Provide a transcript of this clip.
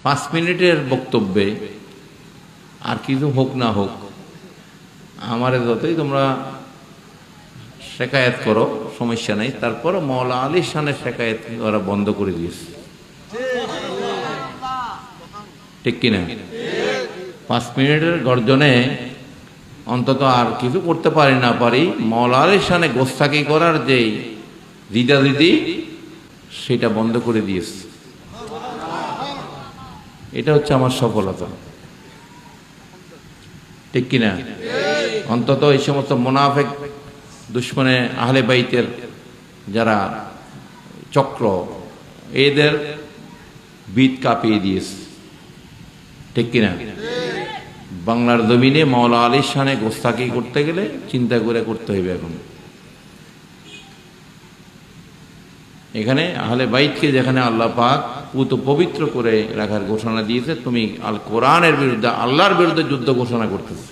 5 মিনিটের বক্তব্যে আর কিছু হোক না হোক, আমারে যতই তোমরা শেকায়েত করো সমস্যা নেই, তারপর মওলা আলীর শানে শেকায়েত ওরা বন্ধ করে দিয়েছে। ঠিক কিনা? 5 মিনিটের গর্জনে অন্তত আর কিছু করতে পারি না পারি, মওলা আলীর শানে গোস্তাকি করার যে দিদি সেটা বন্ধ করে দিয়েছে। এটা হচ্ছে আমার সফলতা। ঠিক কিনা? অন্তত এই সমস্ত মুনাফিক দুশ্মনে আহলে বাইতের যারা চক্র, এদের বিদ কাঁপিয়ে দিয়েছে। ঠিক কিনা? বাংলার জমিনে মওলা আলীর শানে গোস্তাকি করতে গেলে চিন্তা করে করতে হইবে। এখন এখানে আহলে বাইতকে যেখানে আল্লাহ পাক পুত পবিত্র করে রাখার ঘোষণা দিয়েছে, তুমি আল কোরআনের বিরুদ্ধে, আল্লাহর বিরুদ্ধে যুদ্ধ ঘোষণা করতেছে।